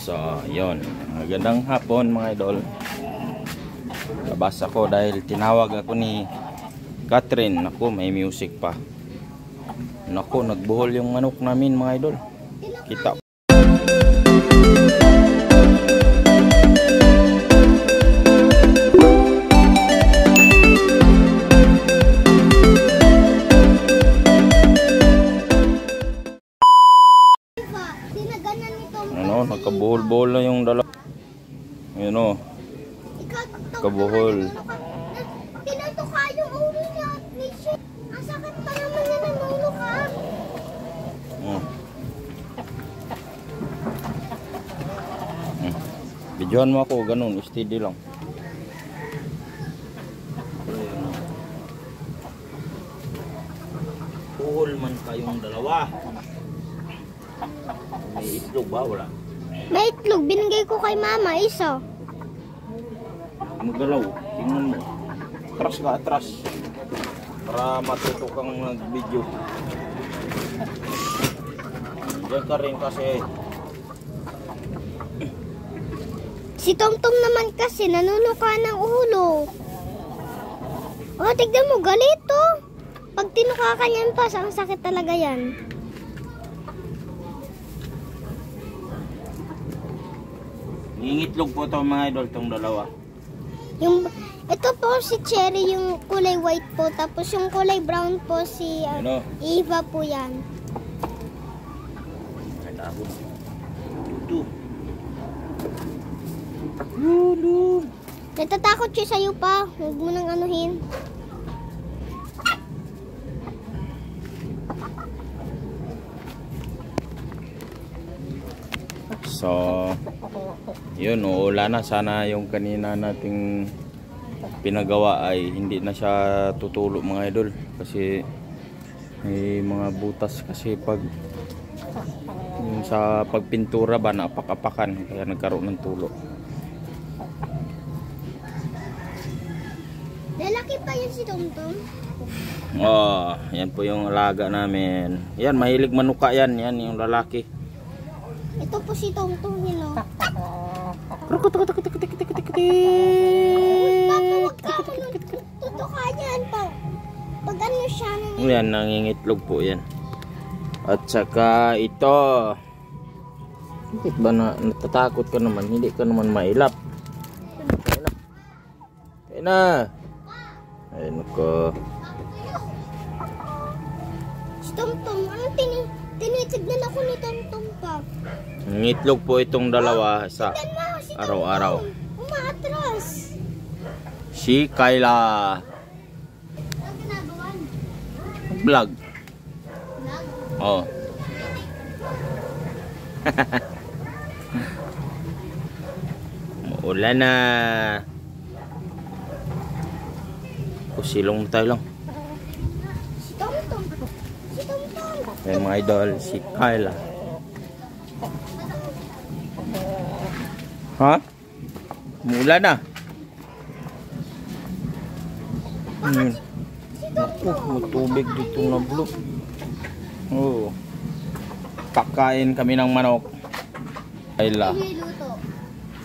So, yun. Magandang hapon mga idol. Labas ako dahil tinawag ako ni Catherine. Naku, may music pa. Naku, nagbuhol yung manok namin mga idol. Kita. Ano, nagkabuhol-buhol na yung dalawa. Yun o. Kabuhol. Tinatuka yung ulo niya. Ang sakit pa naman niya ng ulo ka. Videohan mo ako, ganun, steady lang. Buhol man kayong dalawa. May itlog ba? Wala. May itlog. Binigay ko kay mama. Isa. Magalaw. Tingnan mo. Atras ka, atras. Para matuto kang mag-video. Diyan ka rin kasi. Si Tomtom naman kasi nanunuka ng ulo. Oh, tignan mo. Galit to. Pag tinuka ka niyan pa, ang sakit talaga yan. Iitlog po ito mga idol, itong dalawa. Ito po si Cherry, yung kulay white po. Tapos yung kulay brown po si Eva po yan. Natatakot siya sa'yo pa. Huwag mo nang anuhin. So, yun, wala na. Sana yung kanina nating pinagawa ay hindi na siya tutulo mga idol. Kasi may mga butas kasi pag yung sa pagpintura ba naapak-apakan. Kaya nagkaroon ng tulo. Lalaki pa yan si Tomtom. Oh, yan po yung alaga namin. Yan, mahilig manuka yan. Yan yung lalaki. Ito po si Tomtom, hello. Tutuka yan pa. Pag ano siya. Yan, nangingitlog po yan. At saka ito. Bakit ba natatakot ka naman? Hindi ka naman mailap. Ayun na. Ayun ko. Si Tomtom, ano tinitignan ako ni Tomtom pa. Nangitlog po itong dalawa sa araw-araw. Umaatras. Si Kyla. Ano ginagawa? Vlog. Oh. Maulan na. Kusilong tayo lang. Si Tomtom. Si Tomtom. Ayan mga idol, si Kyla. Ha? Mula na. Naku, matubig dito na blue. Oh. Kakain kami ng manok. Kyla. Niluto.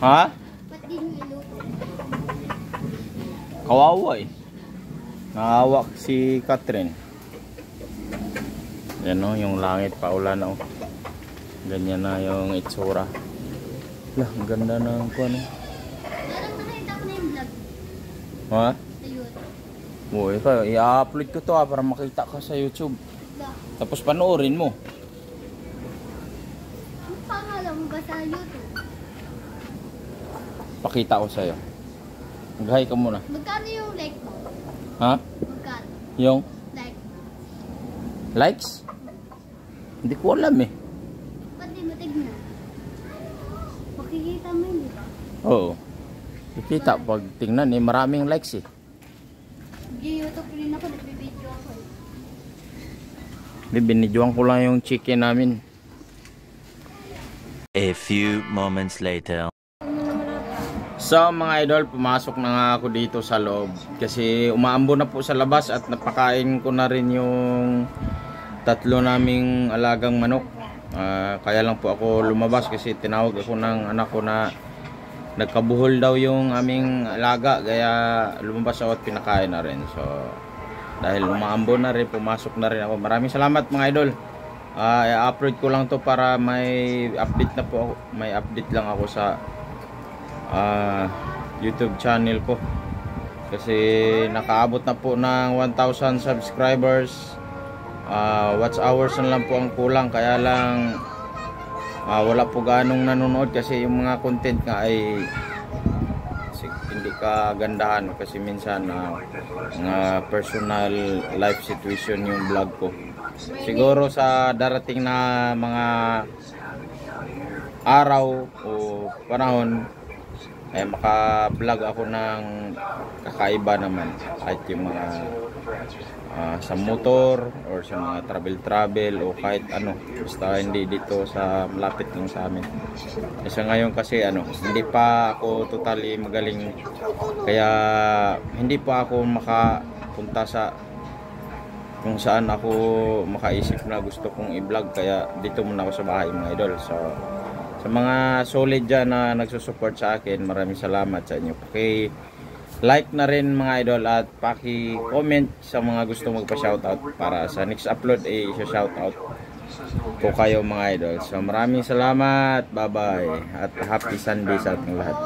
Ha? Ba't di niluto? Kawawa eh. Nahawak si Catherine. Yan o, yung langit paulan na o. Ganyan na yung itsura. Lah, ang ganda ng kuwan eh. Parang nakita ko na yung vlog. Ha? Sa YouTube. Uy, i-upload ko to para makita ka sa YouTube. Tapos panoorin mo. Ang pangalan mo ba sa YouTube? Pakita ko sa'yo. Mag-hi ka muna. Magkano yung like mo? Ha? Magkano? Yung Like. likes? Hindi ko alam eh. Ba't di mo tignan? Makikita mo yun, di ba? Oo. Kikita pag tingnan eh, maraming likes eh. YouTube rin ako, nagbibideo ako eh. Binidyoan ko lang yung chicken namin. A few moments later. So mga idol, pumasok na nga ako dito sa loob kasi umaambo na po sa labas at napakain ko na rin yung tatlo naming alagang manok. Kaya lang po ako lumabas kasi tinawag ako ng anak ko na nagkabuhol daw yung aming alaga, kaya lumabas ako at pinakain na rin. So dahil umaambon na rin, pumasok na rin ako. Maraming salamat mga idol. I-upload ko lang to para may update na po ako. May update lang ako sa YouTube channel ko. Kasi nakaabot na po ng 1,000 subscribers. Watch hours na lang po ang kulang. Kaya lang wala po ganong nanonood kasi yung mga content nga ay hindi kagandahan kasi minsan mga personal life situation yung vlog ko. Siguro sa darating na mga araw o panahon ay maka-vlog ako ng kakaiba naman, kahit yung mga sa motor or sa mga travel o kahit ano, basta hindi dito sa malapit lang sa amin. Kasi ngayon kasi hindi pa ako totally magaling, kaya hindi pa ako makapunta sa kung saan ako makaisip na gusto kong i-vlog, kaya dito muna ako sa bahay mga idol. So sa mga solid dyan na nagsusupport sa akin, maraming salamat sa inyo. Like na rin mga idol at paki-comment sa mga gusto magpa-shoutout para sa next upload i-shoutout po kayo mga idol. So maraming salamat, bye bye at happy Sunday sa ating lahat.